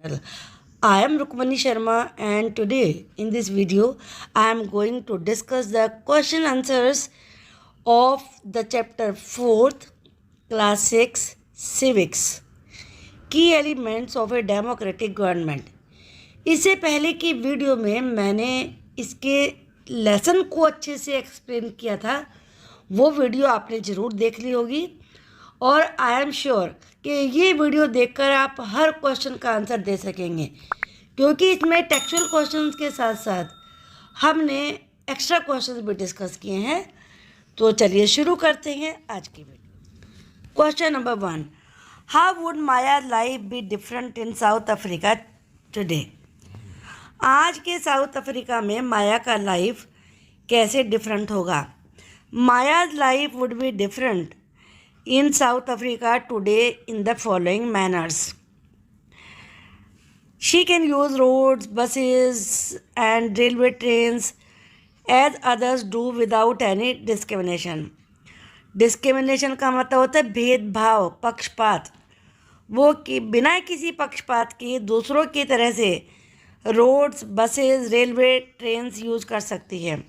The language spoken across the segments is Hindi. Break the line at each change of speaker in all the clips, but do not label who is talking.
I am Rukmani Sharma, and today in this video I am going to discuss the question answers of the chapter 4th class 6 civics, key elements of a democratic government। इससे पहले की वीडियो में मैंने इसके लेसन को अच्छे से एक्सप्लेन किया था, वो वीडियो आपने ज़रूर देख ली होगी और आई एम श्योर कि ये वीडियो देखकर आप हर क्वेश्चन का आंसर दे सकेंगे, क्योंकि इसमें टेक्सचुअल क्वेश्चंस के साथ साथ हमने एक्स्ट्रा क्वेश्चंस भी डिस्कस किए हैं। तो चलिए शुरू करते हैं आज की video. Question number 1, how would Maya life be different in South Africa today? आज के साउथ अफ्रीका में माया का लाइफ कैसे डिफरेंट होगा? Maya's life would be different in South Africa today in the following manners. She can use roads, buses and railway trains as others do without any discrimination. Discrimination का मतलब होता है भेदभाव, पक्षपात। वो कि बिना किसी पक्षपात के दूसरों की तरह से roads, buses, railway, trains use कर सकती है।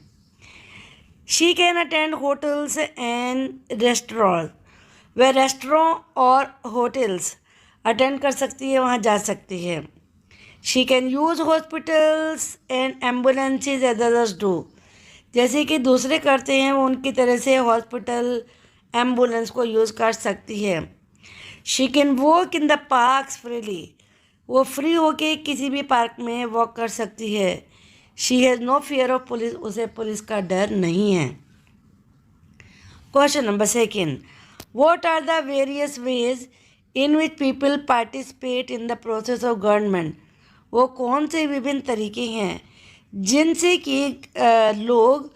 She can attend hotels and restaurants। वह रेस्टोरेंट और होटल्स अटेंड कर सकती है, वहाँ जा सकती है। She can use hospitals and ambulances as others do, जैसे कि दूसरे करते हैं वो उनकी तरह से हॉस्पिटल, एम्बुलेंस को यूज़ कर सकती है। She can walk in the parks freely, वो फ्री होके किसी भी पार्क में वॉक कर सकती है। She has no fear of police, उसे पुलिस का डर नहीं है। Question number 2, What are the various ways in which people participate in the process of government? वो कौन से विभिन्न तरीके हैं जिनसे कि लोग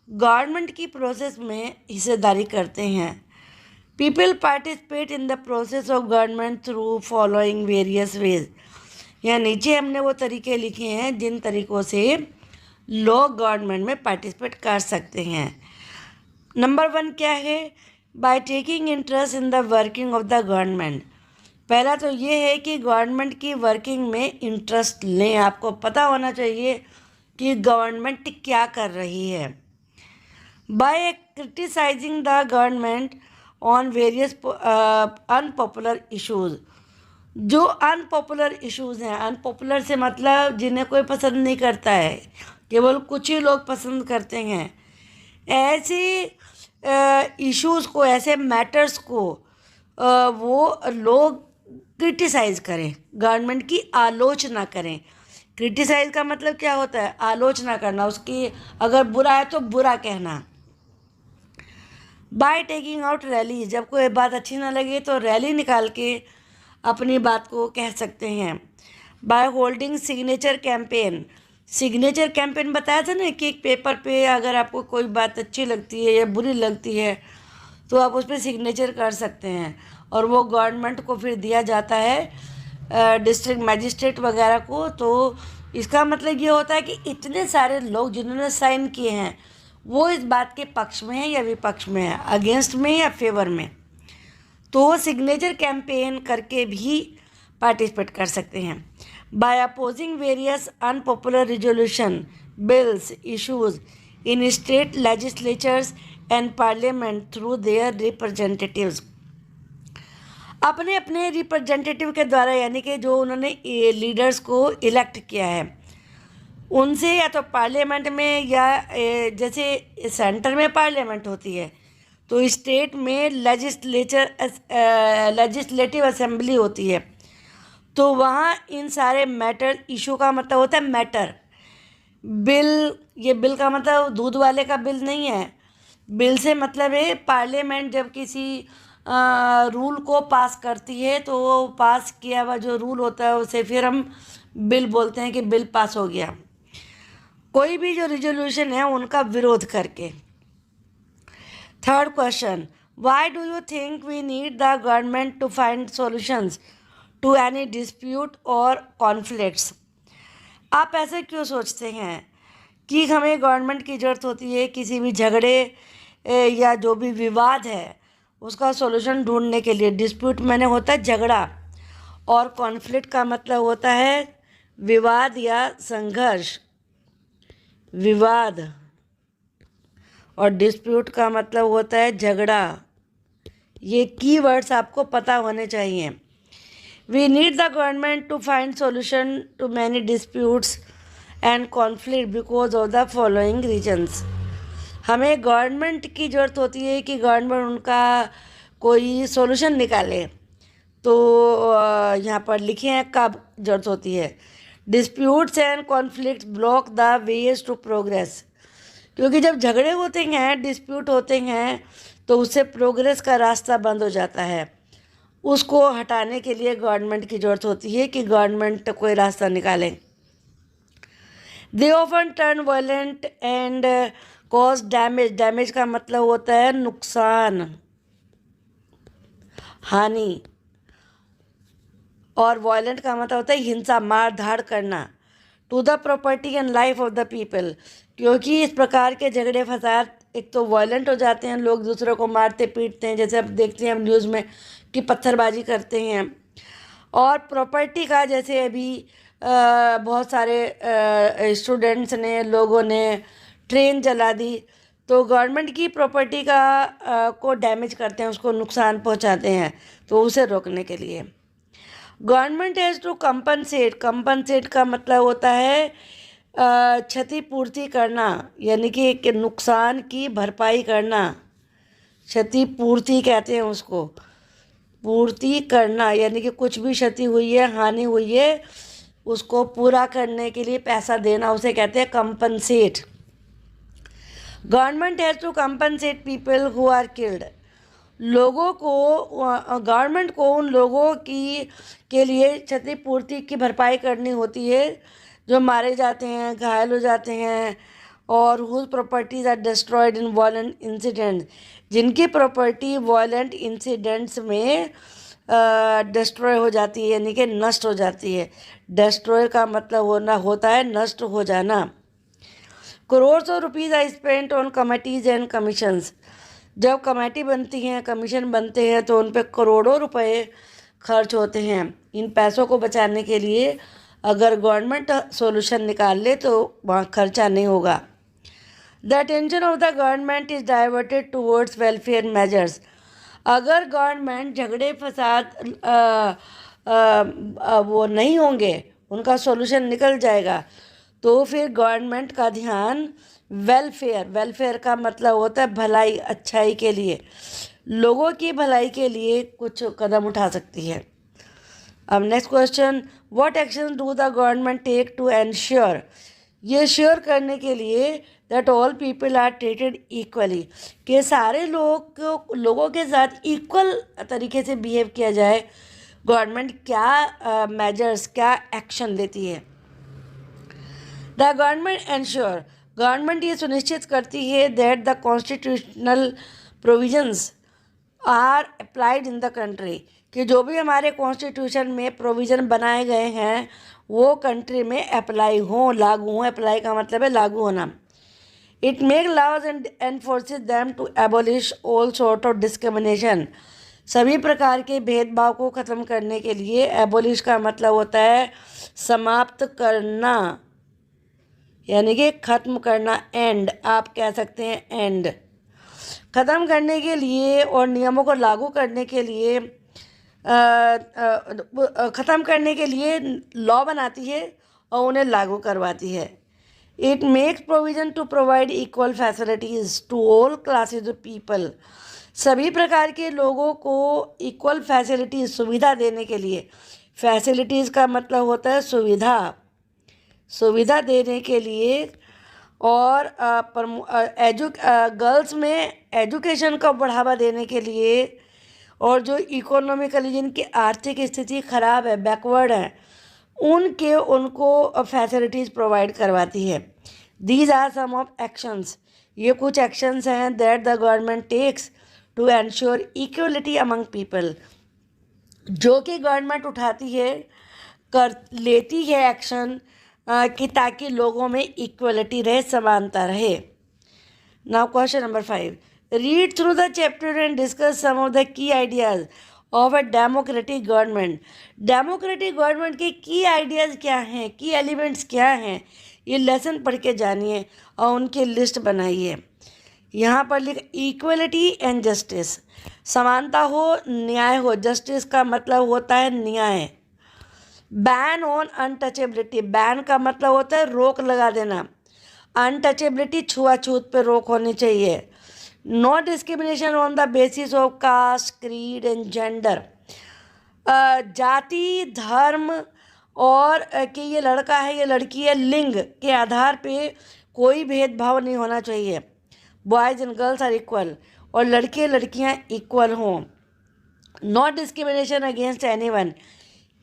गवर्नमेंट की प्रोसेस में हिस्सेदारी करते हैं? People participate in the process of government through following various ways। यहाँ नीचे हमने वो तरीके लिखे हैं जिन तरीक़ों से लोग गवर्नमेंट में पार्टिसिपेट कर सकते हैं। नंबर 1 क्या है? By taking interest in the working of the government. पहला तो ये है कि गवर्नमेंट की वर्किंग में इंटरेस्ट लें। आपको पता होना चाहिए कि गवर्नमेंट क्या कर रही है। By criticising the government on various unpopular issues. जो अनपॉपुलर इश्यूज़ हैं, अनपॉपुलर से मतलब जिन्हें कोई पसंद नहीं करता है, केवल कुछ ही लोग पसंद करते हैं, ऐसे इश्यूज़ को, ऐसे मैटर्स को वो लोग क्रिटिसाइज़ करें, गवर्नमेंट की आलोचना करें। क्रिटिसाइज़ का मतलब क्या होता है? आलोचना करना, उसकी अगर बुरा है तो बुरा कहना। बाय टेकिंग आउट रैली, जब कोई बात अच्छी ना लगे तो रैली निकाल के अपनी बात को कह सकते हैं। By holding signature campaign. Signature campaign बताया था ना कि एक पेपर पे अगर आपको कोई बात अच्छी लगती है या बुरी लगती है तो आप उस पर सिग्नेचर कर सकते हैं और वो गवर्नमेंट को फिर दिया जाता है, डिस्ट्रिक्ट मजिस्ट्रेट वगैरह को। तो इसका मतलब ये होता है कि इतने सारे लोग जिन्होंने साइन किए हैं वो इस बात के पक्ष में हैं या विपक्ष में है, अगेंस्ट में या फेवर में। तो सिग्नेचर कैंपेन करके भी पार्टिसिपेट कर सकते हैं। By opposing various unpopular resolution bills issues in state legislatures and parliament through their representatives. अपने अपने रिप्रेजेंटेटिव के द्वारा, यानी कि जो उन्होंने लीडर्स को इलेक्ट किया है उनसे, या तो पार्लियामेंट में या जैसे सेंटर में पार्लियामेंट होती है तो स्टेट में लेजिस्लेटिव असेंबली होती है, तो वहाँ इन सारे मैटर, इशू का मतलब होता है मैटर। बिल, ये बिल का मतलब दूध वाले का बिल नहीं है। बिल से मतलब है पार्लियामेंट जब किसी रूल को पास करती है तो वो पास किया हुआ जो रूल होता है उसे फिर हम बिल बोलते हैं कि बिल पास हो गया। कोई भी जो रिजोल्यूशन है उनका विरोध करके। Third question, why do you think we need the government to find solutions to any dispute और कॉन्फ्लिक्ट्स? आप ऐसे क्यों सोचते हैं कि हमें गवर्नमेंट की ज़रूरत होती है किसी भी झगड़े या जो भी विवाद है उसका सॉल्यूशन ढूंढने के लिए? डिस्प्यूट मैंने होता है झगड़ा, और कॉन्फ्लिक्ट का मतलब होता है विवाद या संघर्ष, विवाद। और डिस्प्यूट का मतलब होता है झगड़ा। ये कीवर्ड्स आपको पता होने चाहिए। We need the government to find solution to many disputes and conflict because of the following reasons. हमें गवर्नमेंट की ज़रूरत होती है कि गवर्नमेंट उनका कोई सॉल्यूशन निकाले। तो यहाँ पर लिखे हैं कब ज़रूरत होती है। Disputes and conflict block the ways to progress, क्योंकि जब झगड़े होते हैं, डिस्प्यूट होते हैं, तो उससे प्रोग्रेस का रास्ता बंद हो जाता है। उसको हटाने के लिए गवर्नमेंट की ज़रूरत होती है कि गवर्नमेंट कोई रास्ता निकाले। They often turn violent and cause damage. Damage का मतलब होता है नुकसान, हानि। और वायलेंट का मतलब होता है हिंसा, मार धाड़ करना। To the property and life of the people, क्योंकि इस प्रकार के झगड़े फसाद एक तो वायलेंट हो जाते हैं, लोग दूसरों को मारते पीटते हैं, जैसे अब देखते हैं हम न्यूज़ में कि पत्थरबाजी करते हैं। और प्रॉपर्टी का, जैसे अभी बहुत सारे स्टूडेंट्स ने, लोगों ने ट्रेन जला दी, तो गवर्नमेंट की प्रॉपर्टी का को डैमेज करते हैं, उसको नुकसान पहुंचाते हैं। तो उसे रोकने के लिए government has to compensate. Compensate का मतलब होता है क्षतिपूर्ति करना, यानी कि नुकसान की भरपाई करना। क्षतिपूर्ति कहते हैं उसको, पूर्ति करना, यानी कि कुछ भी क्षति हुई है, हानि हुई है, उसको पूरा करने के लिए पैसा देना, उसे कहते हैं compensate. Government has to compensate people who are killed. लोगों को, गवर्नमेंट को उन लोगों की के लिए क्षतिपूर्ति की भरपाई करनी होती है जो मारे जाते हैं, घायल हो जाते हैं, और whose properties are destroyed in violent incidents, जिनकी प्रॉपर्टी वायलेंट इंसिडेंट्स में डिस्ट्रॉय हो जाती है, यानी कि नष्ट हो जाती है। डिस्ट्रॉय का मतलब होता है नष्ट हो जाना। Crores of rupees I spent on committees and commissions. जब कमेटी बनती हैं, कमीशन बनते हैं, तो उन पर करोड़ों रुपए खर्च होते हैं। इन पैसों को बचाने के लिए अगर गवर्नमेंट सॉल्यूशन निकाल ले तो वहाँ खर्चा नहीं होगा। The attention of the government is diverted towards welfare measures. अगर गवर्नमेंट झगड़े फसाद वो नहीं होंगे, उनका सॉल्यूशन निकल जाएगा, तो फिर गवर्नमेंट का ध्यान वेलफेयर का मतलब होता है भलाई, अच्छाई के लिए, लोगों की भलाई के लिए कुछ कदम उठा सकती है। अब next question, what action do the government take to ensure. ये श्योर करने के लिए that all people are treated equally, कि सारे लोगों के साथ इक्वल तरीके से बिहेव किया जाए। गवर्नमेंट क्या मेजर्स, क्या एक्शन लेती है। द गवर्नमेंट एंश्योर, गवर्नमेंट ये सुनिश्चित करती है that the constitutional provisions are applied in the country, कि जो भी हमारे कॉन्स्टिट्यूशन में प्रोविज़न बनाए गए हैं वो कंट्री में अप्लाई हों, लागू हों। अप्लाई का मतलब है लागू होना। It make laws and enforces them to abolish all sort of discrimination. सभी प्रकार के भेदभाव को ख़त्म करने के लिए, एबॉलिश का मतलब होता है समाप्त करना, यानी कि ख़त्म करना, एंड आप कह सकते हैं एंड। ख़त्म करने के लिए और नियमों को लागू करने के लिए, ख़त्म करने के लिए लॉ बनाती है और उन्हें लागू करवाती है। It makes provision to provide equal facilities to all classes of people. सभी प्रकार के लोगों को इक्वल फैसिलिटीज़, सुविधा देने के लिए, फैसिलिटीज़ का मतलब होता है सुविधा, सुविधा देने के लिए, और गर्ल्स में एजुकेशन को बढ़ावा देने के लिए, और जो इकोनॉमिकली जिनकी आर्थिक स्थिति ख़राब है, बैकवर्ड है, उनको फैसिलिटीज़ प्रोवाइड करवाती है। These are some of actions, ये कुछ एक्शंस हैं that the government takes to ensure equality among people, जो कि गवर्नमेंट उठाती है, लेती है एक्शन, कि ताकि लोगों में इक्वलिटी रहे, समानता रहे। Now question number 5, read through the chapter and discuss some of the key ideas. Of a democratic government. Democratic government के की आइडियाज़ क्या हैं, की एलिमेंट्स क्या हैं, ये लेसन पढ़ के जानिए और उनकी लिस्ट बनाइए। यहाँ पर लिख इक्वलिटी एंड जस्टिस, समानता हो, न्याय हो। जस्टिस का मतलब होता है न्याय। बैन ऑन अनटचेबिलिटी, बैन का मतलब होता है रोक लगा देना। अनटचेबिलिटी, छुआछूत पे रोक होनी चाहिए। No discrimination on the basis of caste, creed and gender, जाति, धर्म और कि ये लड़का है ये लड़की है, लिंग के आधार पे कोई भेदभाव नहीं होना चाहिए। Boys and girls are equal, और लड़के लड़कियां इक्वल हों। नॉट डिस्क्रिमिनेशन अगेंस्ट एनीवन,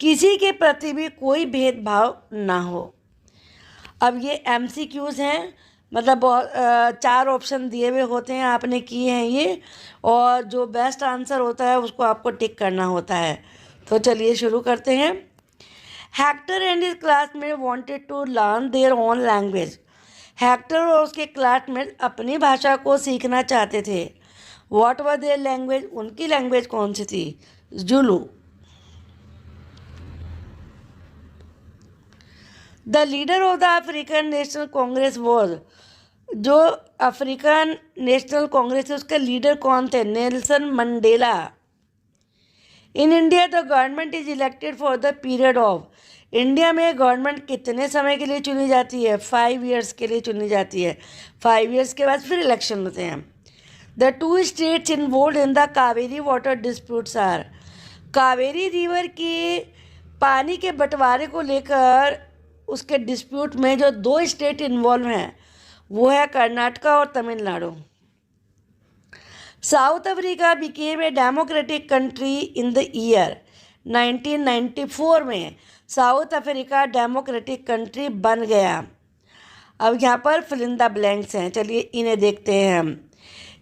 किसी के प्रति भी कोई भेदभाव ना हो। अब ये MCQs हैं, मतलब 4 ऑप्शन दिए हुए होते हैं, आपने किए हैं ये, और जो बेस्ट आंसर होता है उसको आपको टिक करना होता है। तो चलिए शुरू करते हैं। Hector and his classmate wanted to learn their own language, Hector और उसके क्लासमेट अपनी भाषा को सीखना चाहते थे। व्हाट वर देयर लैंग्वेज, उनकी लैंग्वेज कौन सी थी? Zulu. The leader of the African National Congress was, जो अफ्रीकन नेशनल कांग्रेस है उसका लीडर कौन थे? Nelson Mandela. In India the government is elected for the period of, India में गवर्नमेंट कितने समय के लिए चुनी जाती है? 5 ईयर्स के लिए चुनी जाती है। 5 ईयर्स के बाद फिर इलेक्शन होते हैं। The 2 states involved in the Kaveri water disputes are, Kaveri river के पानी के बंटवारे को लेकर उसके डिस्प्यूट में जो 2 स्टेट इन्वॉल्व हैं वो है कर्नाटका और Tamil Nadu. South Africa became a democratic country in the year 1994 में साउथ अफ्रीका डेमोक्रेटिक कंट्री बन गया। अब यहाँ पर फिल इन द ब्लैंक्स हैं, चलिए इन्हें देखते हैं हम।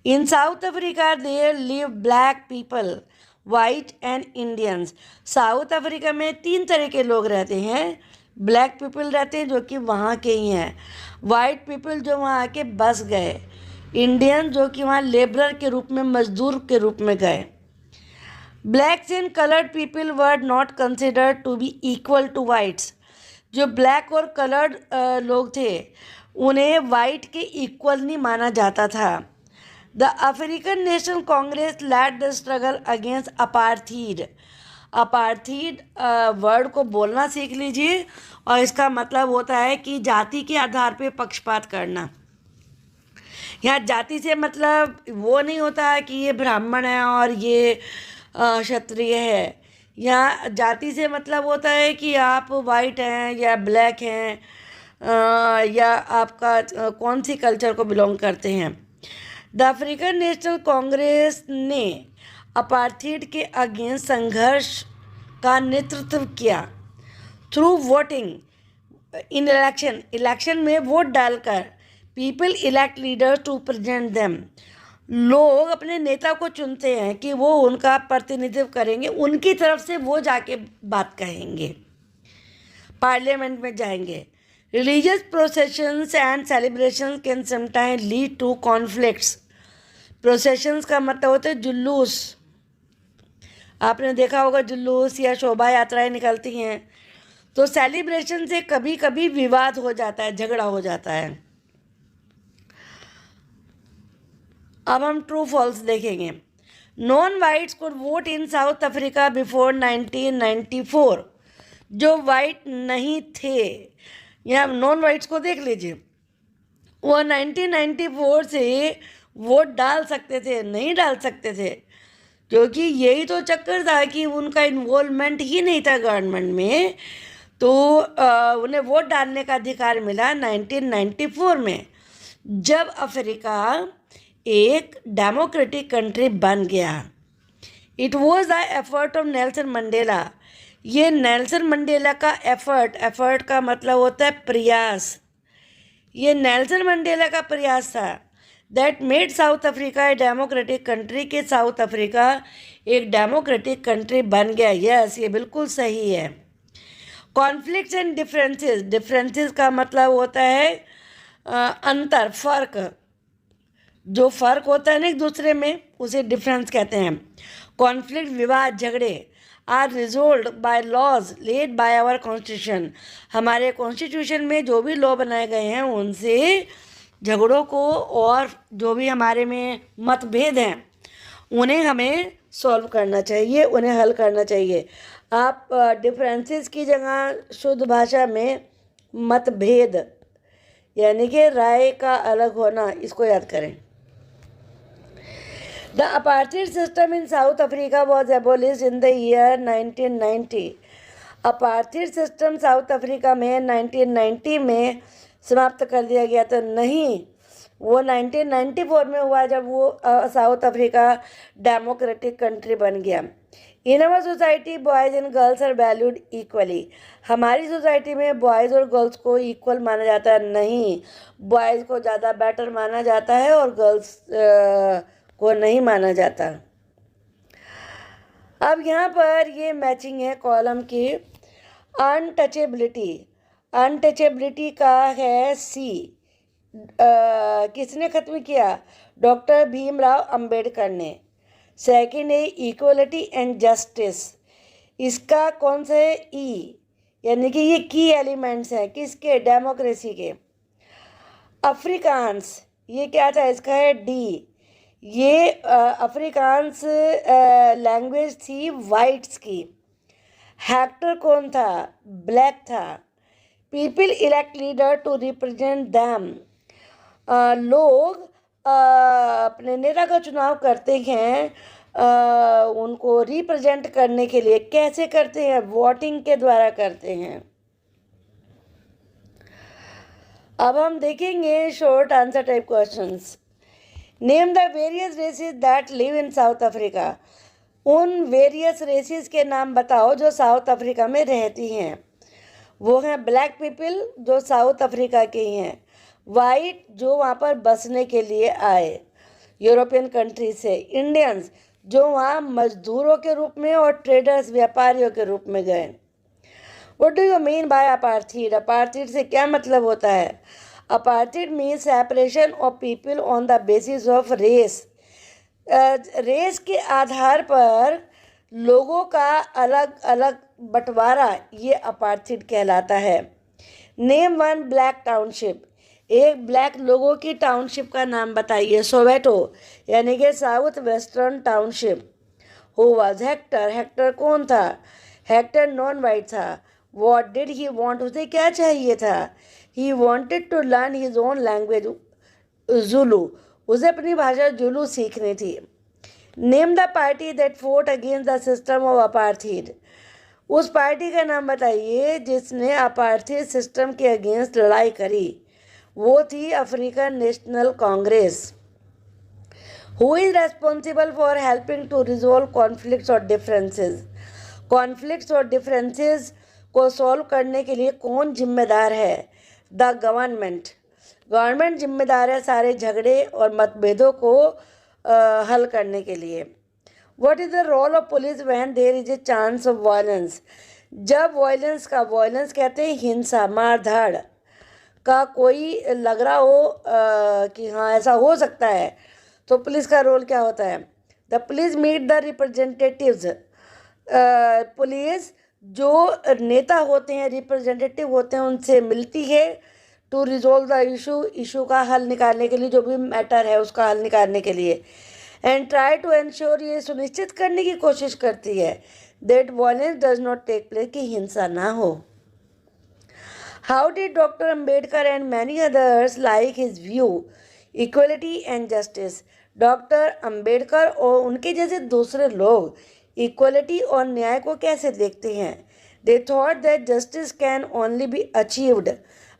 In South Africa there live black people, white and Indians. South Africa में 3 तरह के लोग रहते हैं। ब्लैक पीपल रहते हैं जो कि वहाँ के ही हैं, वाइट पीपल जो वहाँ आके बस गए, इंडियन जो कि वहाँ लेबरर के रूप में, मजदूर के रूप में गए। Blacks and coloured people were not considered to be equal to whites, जो ब्लैक और कलर्ड लोग थे उन्हें वाइट के इक्वल नहीं माना जाता था। The African National Congress led the struggle against apartheid, apartheid word को बोलना सीख लीजिए, और इसका मतलब होता है कि जाति के आधार पे पक्षपात करना। यहाँ जाति से मतलब वो नहीं होता है कि ये ब्राह्मण है और ये क्षत्रिय है। यहाँ जाति से मतलब होता है कि आप वाइट हैं या ब्लैक हैं, या आपका कौन सी कल्चर को बिलोंग करते हैं। द अफ्रीकन नेशनल कांग्रेस ने अपार्थीड के अगेंस्ट संघर्ष का नेतृत्व किया through voting in election, election में वोट डालकर। People elect leader to present them, लोग अपने नेता को चुनते हैं कि वो उनका प्रतिनिधित्व करेंगे, उनकी तरफ से वो जाके बात कहेंगे, पार्लियामेंट में जाएंगे। Religious processions and celebrations can sometime lead to conflicts, processions का मतलब होता है जुलूस, आपने देखा होगा जुलूस या शोभा यात्राएं निकलती हैं, तो सेलिब्रेशन से कभी कभी विवाद हो जाता है, झगड़ा हो जाता है। अब हम ट्रू फॉल्स देखेंगे। Non whites could vote in South Africa before 1994, जो वाइट नहीं थे, या नॉन वाइट्स को देख लीजिए, वो 1994 से वोट डाल सकते थे, नहीं डाल सकते थे, क्योंकि यही तो चक्कर था कि उनका इन्वॉल्वमेंट ही नहीं था गवर्नमेंट में, तो उन्हें वोट डालने का अधिकार मिला 1994 में, जब अफ्रीका एक डेमोक्रेटिक कंट्री बन गया। It was the effort of Nelson Mandela, ये नेल्सन मंडेला का एफर्ट का मतलब होता है प्रयास, ये नेल्सन मंडेला का प्रयास था that made south Africa A democratic country, के साउथ अफ्रीका एक डेमोक्रेटिक कंट्री बन गया। यस, ये बिल्कुल सही है। कॉन्फ्लिक्ट्स एंड डिफरेंसेस, डिफरेंसेस का मतलब होता है अंतर, फर्क, जो फ़र्क होता है ना एक दूसरे में, उसे डिफरेंस कहते हैं। कॉन्फ्लिक्ट, विवाद, झगड़े are resolve by laws laid by our constitution. हमारे कॉन्स्टिट्यूशन में जो भी लॉ बनाए गए हैं उनसे झगड़ों को और जो भी हमारे में मतभेद हैं उन्हें हमें सॉल्व करना चाहिए, उन्हें हल करना चाहिए। आप डिफरेंसेस की जगह शुद्ध भाषा में मतभेद यानी कि राय का अलग होना, इसको याद करें। The apartheid system in South Africa was एबोलिश्ड in the year 1990। Apartheid system south Africa में 1990 में समाप्त कर दिया गया। तो नहीं, वो 1994 में हुआ जब वो साउथ अफ्रीका डेमोक्रेटिक कंट्री बन गया। In our society boys and girls are valued equally. हमारी सोसाइटी में बॉयज़ और गर्ल्स को इक्वल माना जाता है। नहीं, बॉयज़ को ज़्यादा बेटर माना जाता है और गर्ल्स को नहीं माना जाता। अब यहाँ पर ये मैचिंग है कॉलम की। अनटचेबिलिटी, अनटचेबिलिटी का है सी। किसने ख़त्म किया? डॉक्टर भीमराव अंबेडकर ने। सेकंड है इक्वलिटी एंड जस्टिस, इसका कौन सा है? ई, यानी कि ये की एलिमेंट्स हैं किसके? डेमोक्रेसी के। अफ्रीकांस, ये क्या था? इसका है डी। ये अफ्रीकांस लैंग्वेज थी वाइट्स की। हेक्टर कौन था? ब्लैक था। People elect leader to represent them, लोग अपने नेता का चुनाव करते हैं उनको रिप्रेजेंट करने के लिए। कैसे करते हैं? वोटिंग के द्वारा करते हैं। अब हम देखेंगे short answer type questions. Name the various races that live in South Africa. उन वेरियस रेसेस के नाम बताओ जो साउथ अफ्रीका में रहती हैं। वो हैं ब्लैक पीपल जो साउथ अफ्रीका के ही हैं, वाइट जो वहाँ पर बसने के लिए आए यूरोपियन कंट्री से, इंडियंस जो वहाँ मजदूरों के रूप में और ट्रेडर्स व्यापारियों के रूप में गए। What do you mean by apartheid? Apartheid से क्या मतलब होता है? Apartheid means separation of people on the basis of race. Race के आधार पर लोगों का अलग अलग बंटवारा, ये अपार्थाइड कहलाता है। नेम वन ब्लैक टाउनशिप, एक ब्लैक लोगों की टाउनशिप का नाम बताइए। सोवेटो यानी कि south western township. Who was Hector, Hector कौन था? हेक्टर नॉन वाइट था। व्हाट डिड ही वांट, उसे क्या चाहिए था? He wanted to learn his own language Zulu, उसे अपनी भाषा जुलू सीखनी थी। Name the party that fought against the system of apartheid, उस पार्टी का नाम बताइए जिसने अपार्थाइड सिस्टम के अगेंस्ट लड़ाई करी। वो थी African National Congress. Who is responsible for helping to resolve conflicts और डिफरेंसेस, कॉन्फ्लिक्ट्स और डिफरेंसेस को सॉल्व करने के लिए कौन जिम्मेदार है? द गवर्नमेंट, गवर्नमेंट जिम्मेदार है सारे झगड़े और मतभेदों को हल करने के लिए। What is the role of police when there is a chance of violence, जब वायलेंस का, वायलेंस कहते हैं हिंसा, मार धाड़ का कोई लग रहा हो कि हाँ ऐसा हो सकता है, तो पुलिस का रोल क्या होता है? The police meet the representatives, police जो नेता होते हैं, रिप्रेजेंटेटिव होते हैं, उनसे मिलती है to resolve the issue, issue का हल निकालने के लिए, जो भी मैटर है उसका हल निकालने के लिए। एंड ट्राई टू एंश्योर, ये सुनिश्चित करने की कोशिश करती है that violence does not take place, कि हिंसा ना हो। How did doctor Ambedkar and many others like his view equality and justice, doctor Ambedkar और उनके जैसे दूसरे लोग इक्वलिटी और न्याय को कैसे देखते हैं? They thought that justice can only be achieved,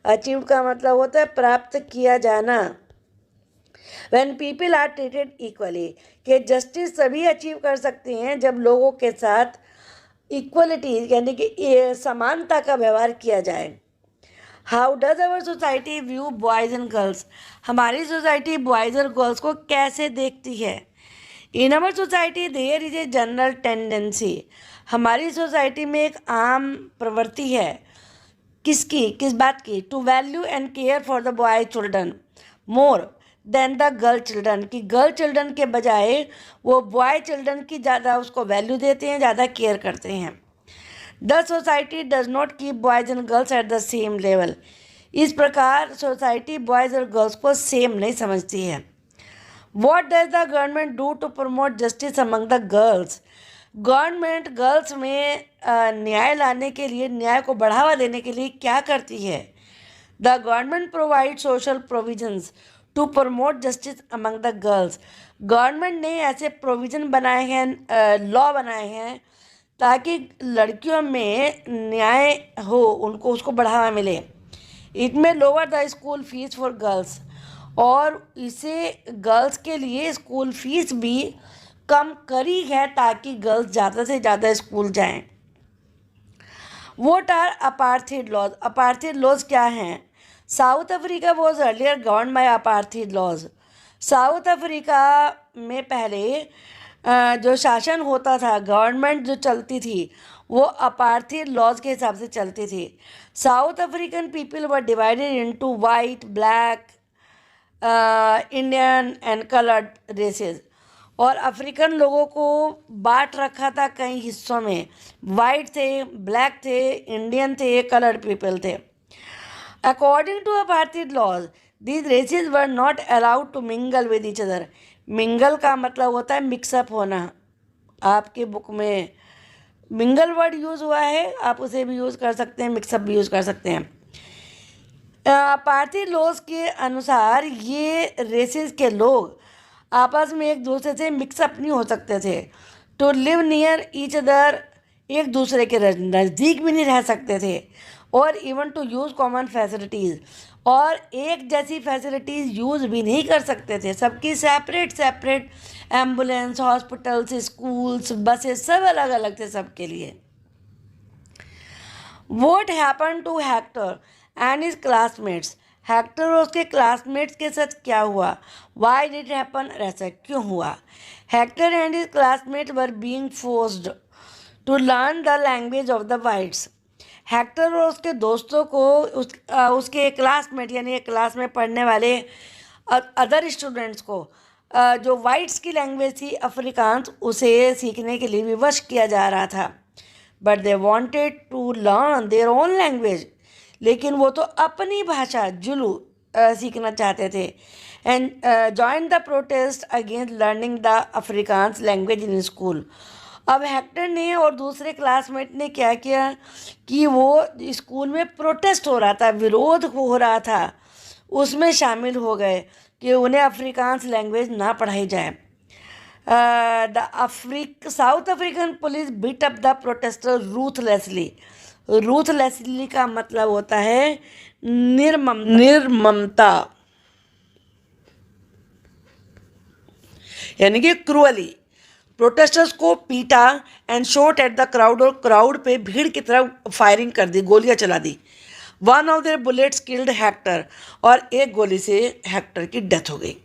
achieved का मतलब होता है प्राप्त किया जाना। When people are treated equally, कि जस्टिस सभी अचीव कर सकते हैं जब लोगों के साथ इक्वलिटी यानी कि समानता का व्यवहार किया जाए। How does our society view boys and girls, हमारी सोसाइटी बॉयज़ और गर्ल्स को कैसे देखती है? In our society there is a general tendency, हमारी सोसाइटी में एक आम प्रवृत्ति है, किसकी, किस बात की? To value and care for the boy children more than the girl children, कि गर्ल चिल्ड्रन के बजाय वो बॉय चिल्ड्रन की ज़्यादा उसको वैल्यू देते हैं, ज़्यादा केयर करते हैं। The society does not keep boys and girls at the same level, इस प्रकार सोसाइटी बॉयज़ और गर्ल्स को सेम नहीं समझती है। What does the government do to promote justice among the girls, government girls में न्याय लाने के लिए, न्याय को बढ़ावा देने के लिए क्या करती है? The government provide social provisions to promote justice among the girls, government ने ऐसे प्रोविज़न बनाए हैं, लॉ बनाए हैं ताकि लड़कियों में न्याय हो, उनको उसको बढ़ावा मिले। इट में lower the school fees for girls, और इसे गर्ल्स के लिए स्कूल फीस भी कम करी है ताकि गर्ल्स ज़्यादा से ज़्यादा स्कूल जाएं। What are apartheid laws, apartheid laws क्या हैं? South Africa was earlier govern by apartheid laws, South Africa में पहले जो शासन होता था, गवर्नमेंट जो चलती थी, वो अपार्थीड लॉज के हिसाब से चलती थी। South African people were divided into white, black, Indian and coloured races, और अफ्रीकन लोगों को बांट रखा था कई हिस्सों में, वाइट थे, ब्लैक थे, इंडियन थे, कलर्ड पीपल थे। According to apartheid laws these races were not allowed to mingle with each other, mingle का मतलब होता है मिक्सअप होना, आपके बुक में मिंगल वर्ड यूज़ हुआ है, आप उसे भी यूज़ कर सकते हैं, मिक्सअप भी यूज़ कर सकते हैं। पार्थी लॉज के अनुसार ये रेसेस के लोग आपस में एक दूसरे से मिक्सअप नहीं हो सकते थे। To live near each other, एक दूसरे के नज़दीक भी नहीं रह सकते थे, और even to use common facilities, और एक जैसी फैसिलिटीज़ यूज़ भी नहीं कर सकते थे, सबकी separate separate, ambulance, hospitals, schools, buses सब अलग अलग थे सबके लिए। What happen to Hector and his classmates, Hector और उसके क्लासमेट्स के साथ क्या हुआ? वाई डिड हैपन, ऐसा क्यों हुआ? Hector and his classmate were being forced to learn the language of the whites, Hector और उसके दोस्तों को उसके क्लासमेट यानी क्लास में पढ़ने वाले अदर स्टूडेंट्स को जो वाइट्स की लैंग्वेज थी अफ्रीकान्स, उसे सीखने के लिए विवश किया जा रहा था। But they wanted to learn their own language, लेकिन वो तो अपनी भाषा जुलू सीखना चाहते थे। And join the protest against learning the Afrikaans language in school. अब हेक्टर ने और दूसरे क्लासमेट ने क्या किया कि वो स्कूल में प्रोटेस्ट हो रहा था, विरोध हो रहा था, उसमें शामिल हो गए कि उन्हें अफ्रीकान्स लैंग्वेज ना पढ़ाई जाए। South African police beat up the protester ruthlessly, ruthlessly का मतलब होता है निर्ममता, यानी कि क्रूअली। प्रोटेस्टर्स को पीटा and shot at the crowd, और क्राउड पे भीड़ की तरफ फायरिंग कर दी, गोलियां चला दी। One of their bullets killed Hector, और एक गोली से हेक्टर की डेथ हो गई।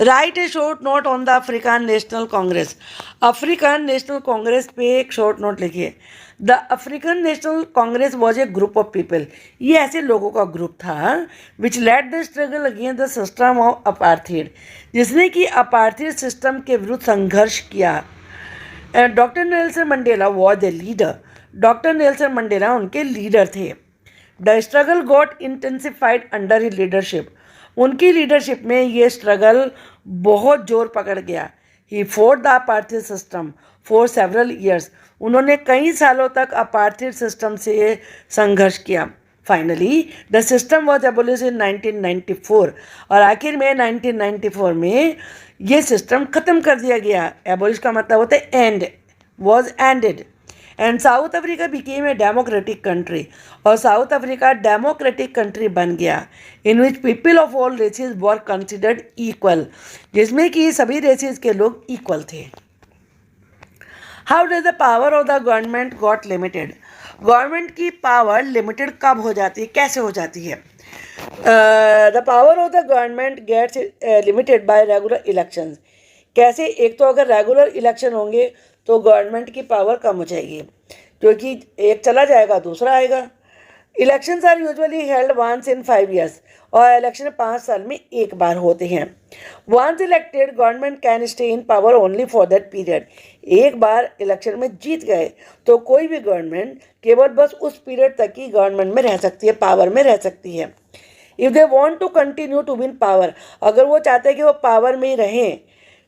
Write a short note on the African National Congress, African National Congress पे एक शॉर्ट नोट लिखिए। The African National Congress was a group of people, ये ऐसे लोगों का ग्रुप था which lead the struggle against the system of apartheid, जिसने कि अपार्थीड सिस्टम के विरुद्ध संघर्ष किया। Doctor Nelson Mandela was the leader, doctor Nelson Mandela उनके लीडर थे। The struggle got intensified under his leadership, उनकी लीडरशिप में ये स्ट्रगल बहुत जोर पकड़ गया। He for the apartheid system for several years, उन्होंने कई सालों तक अपार्थीड सिस्टम से संघर्ष किया। Finally the system was abolish in 1994, और आखिर में 1994 में ये सिस्टम ख़त्म कर दिया गया। एबोलिश का मतलब होता है end, was ended, and South Africa became a democratic country, और साउथ अफ्रीका डेमोक्रेटिक कंट्री बन गया। In which people of all races were considered equal, जिसमें कि सभी रेसेस के लोग इक्वल थे। How does the power of the government got limited, government की पावर लिमिटेड कब हो जाती है, कैसे हो जाती है? The power of the government gets limited by regular elections, कैसे? एक तो अगर रेगुलर इलेक्शन होंगे तो गवर्नमेंट की पावर कम हो जाएगी, क्योंकि एक चला जाएगा दूसरा आएगा। Elections are usually held once in 5 years, और इलेक्शन 5 साल में एक बार होते हैं. Once elected government can stay in power only for that period. एक बार इलेक्शन में जीत गए तो कोई भी गवर्नमेंट केवल बस उस पीरियड तक ही गवर्नमेंट में रह सकती है, पावर में रह सकती है. If they want to continue to win power, अगर वो चाहते हैं कि वो पावर में ही रहें,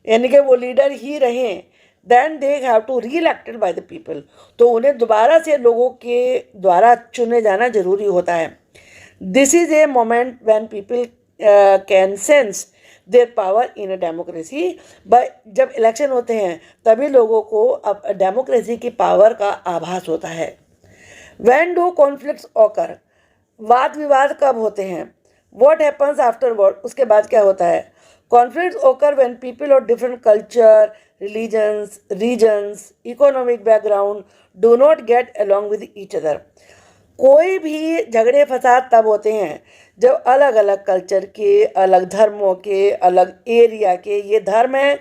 यानी कि वो लीडर ही रहें, then they have to reelected by the people, तो उन्हें दोबारा से लोगों के द्वारा चुने जाना जरूरी होता है. This is a moment when people can sense their power in a democracy. जब इलेक्शन होते हैं तभी लोगों को अब डेमोक्रेसी की पावर का आभास होता है. व्हेन डू कॉन्फ्लिक्ट्स ऑकर, वाद विवाद कब होते हैं. व्हाट हैपन्स आफ्टरवर्ड, उसके बाद क्या होता है. Conflicts occur when people of different culture, religions, regions, economic background do not get along with each other. कोई भी झगड़े फसाद तब होते हैं जब अलग अलग कल्चर के, अलग धर्मों के, अलग एरिया के, ये धर्म है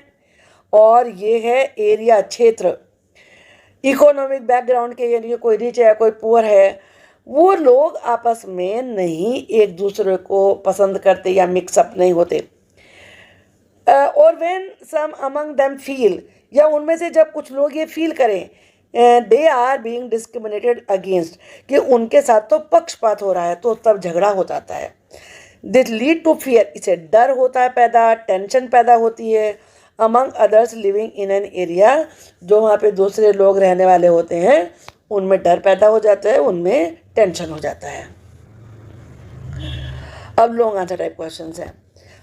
और ये है एरिया, क्षेत्र, इकोनॉमिक बैकग्राउंड के, यानी कोई रिच है कोई पुअर है, वो लोग आपस में नहीं एक दूसरे को पसंद करते या मिक्सअप नहीं होते. और when some among them feel, या उनमें से जब कुछ लोग ये फील करें they are being discriminated against, कि उनके साथ तो पक्षपात हो रहा है, तो तब झगड़ा हो जाता है. दिस लीड टू फियर, इसे डर होता है पैदा, टेंशन पैदा होती है. Among others living in an area, जो वहाँ पे दूसरे लोग रहने वाले होते हैं उनमें डर पैदा हो जाता है, उनमें टेंशन हो जाता है. अब लॉन्ग आंसर टाइप क्वेश्चन हैं.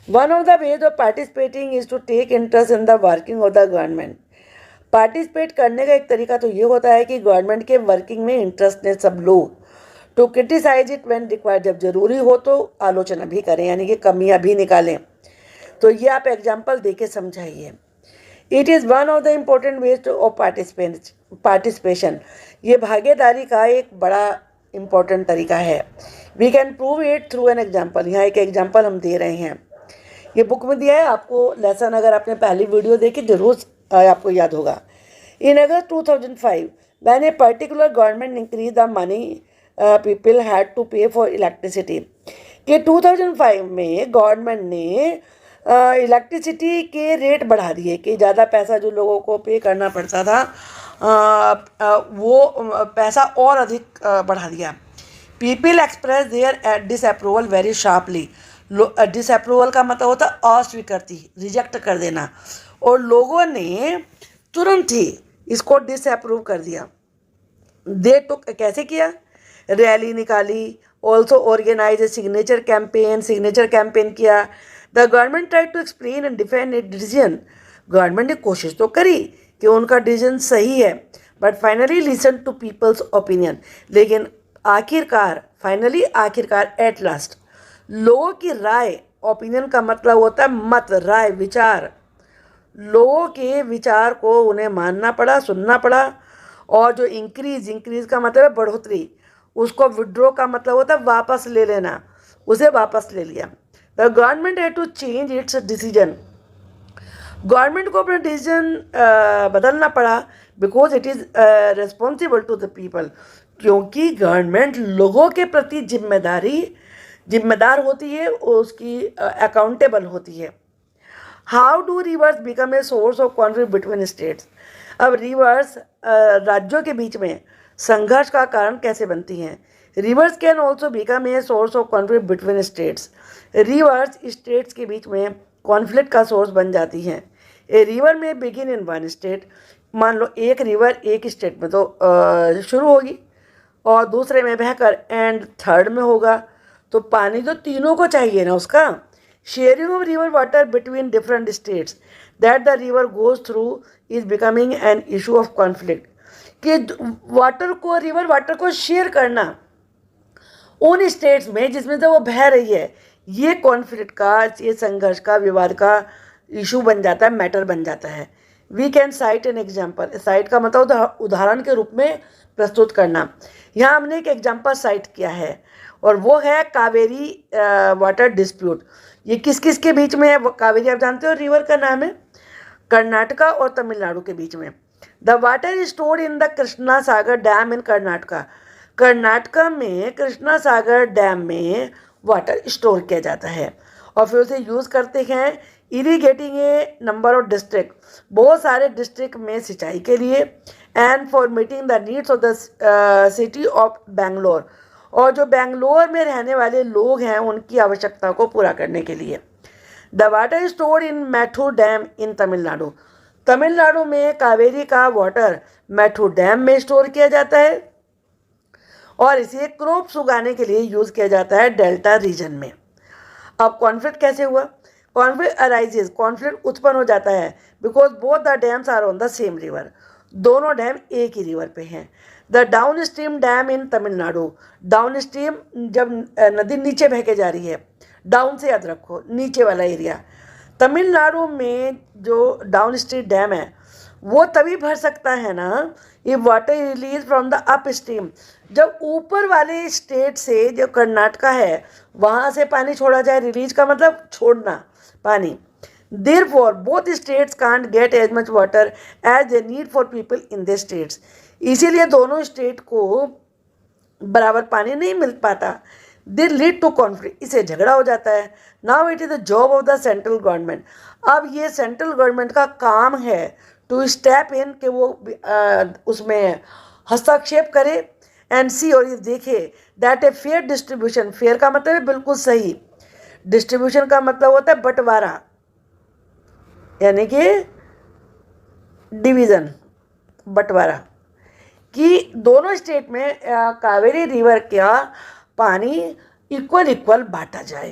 One of the ways of participating is to take interest in the working of the government. Participate करने का एक तरीका तो ये होता है कि गवर्नमेंट के वर्किंग में इंटरेस्ट ने सब लोग. To criticise it when required, जब जरूरी हो तो आलोचना भी करें, यानी कि कमियां भी निकालें. तो ये आप एग्जाम्पल दे के समझाइए. It is one of the important ways of participation. ये भागीदारी का एक बड़ा इम्पोर्टेंट तरीका है. We can prove it through an example. यहाँ एक एग्जाम्पल हम दे रहे हैं, ये बुक में दिया है आपको. लेसन अगर आपने पहली वीडियो देखी जरूर आपको याद होगा. In August 2005 when a particular government increase the money people had to pay for electricity, कि 2005 में गवर्नमेंट ने इलेक्ट्रिसिटी के रेट बढ़ा दिए, कि ज़्यादा पैसा जो लोगों को पे करना पड़ता था वो पैसा और अधिक बढ़ा दिया. People express their disapproval very sharply. Disapproval का मतलब होता है अस्वीकृति, रिजेक्ट कर देना, और लोगों ने तुरंत ही इसको डिसअप्रूव कर दिया. दे तो कैसे किया, रैली निकाली, ऑल्सो ऑर्गेनाइज सिग्नेचर कैंपेन किया. The government try to explain and defend it decision. Government ने कोशिश तो करी कि उनका डिसीजन सही है, but finally listen to people's opinion. लेकिन आखिरकार एट लास्ट लोगों की राय, ओपिनियन का मतलब होता है मत, राय, विचार, लोगों के विचार को उन्हें मानना पड़ा, सुनना पड़ा. और जो इंक्रीज का मतलब है बढ़ोतरी, उसको विड्रॉ का मतलब होता है वापस ले लेना, उसे वापस ले लिया. The government had to change its decision. Government को अपना डिसीजन बदलना पड़ा, because it is responsible to the people, क्योंकि गवर्नमेंट लोगों के प्रति जिम्मेदार होती है, उसकी अकाउंटेबल होती है. How do reverse become a source of conflict between states. अब रिवर्स राज्यों के बीच में संघर्ष का कारण कैसे बनती हैं. Reverse can also become a source of conflict between states. Reverse states के बीच में कॉन्फ्लिक्ट का सोर्स बन जाती हैं. ए रिवर में बिगिन इन वन स्टेट. मान लो एक रिवर एक स्टेट में तो शुरू होगी और दूसरे में बहकर एंड थर्ड में होगा, तो पानी तो तीनों को चाहिए ना उसका. Sharing of river water between different states that the river goes through is becoming an issue of conflict. कि रिवर वाटर को शेयर करना उन स्टेट्स में जिसमें से वो बह रही है, ये कॉन्फ्लिक्ट का, ये संघर्ष का, विवाद का इशू बन जाता है, मैटर बन जाता है. We can cite an example. Cite का मतलब उदाहरण के रूप में प्रस्तुत करना. यहाँ हमने एक एग्जाम्पल साइट किया है और वो है कावेरी वाटर डिस्प्यूट. ये किस किस के बीच में है. कावेरी आप जानते हो रिवर का नाम है, कर्नाटका और तमिलनाडु के बीच में. The water is stored in the Krishna Sagar dam in Karnataka. Karnataka में कृष्णा सागर डैम में वाटर स्टोर किया जाता है और फिर उसे यूज़ करते हैं irrigating a number of district, बहुत सारे डिस्ट्रिक्ट में सिंचाई के लिए, and for meeting the needs of the city of Bangalore, और जो बेंगलोर में रहने वाले लोग हैं उनकी आवश्यकता को पूरा करने के लिए। The water store in Mettur dam in Tamil Nadu, Tamil Nadu में कावेरी का वाटर मैथुर डैम में स्टोर किया जाता है और इसे क्रॉप्स उगाने के लिए यूज़ किया जाता है डेल्टा रीजन में। अब कॉन्फ्लिक्ट कैसे हुआ? कॉन्फ्लिक्ट अराइजेज, कॉन्फ्लिक्ट उत्पन्न हो जाता है because both the dams are on the same river, दोनों डैम एक ही रिवर पे हैं। The downstream dam in Tamil Nadu, downstream जब नदी नीचे बह के जा रही है, डाउन से याद रखो नीचे वाला एरिया, तमिलनाडु में जो डाउन स्ट्रीम डैम है वो तभी भर सकता है ना ये water release from the up stream, जब ऊपर वाले स्टेट से जो कर्नाटका है वहाँ से पानी छोड़ा जाए। रिलीज का मतलब छोड़ना पानी। Therefore both states can't get as much water as they need for people in the states, इसीलिए दोनों स्टेट को बराबर पानी नहीं मिल पाता। दे लीड टू कॉन्फ्लिक्ट, इससे झगड़ा हो जाता है। Now it is the job of the central government, अब ये सेंट्रल गवर्नमेंट का काम है टू स्टेप इन कि वो उसमें हस्तक्षेप करे एंड सी, और ये देखे that a fair distribution, fair का मतलब है बिल्कुल सही, डिस्ट्रीब्यूशन का मतलब होता है बंटवारा यानी कि डिवीज़न, बंटवारा, कि दोनों स्टेट में कावेरी रिवर का पानी इक्वल बांटा जाए।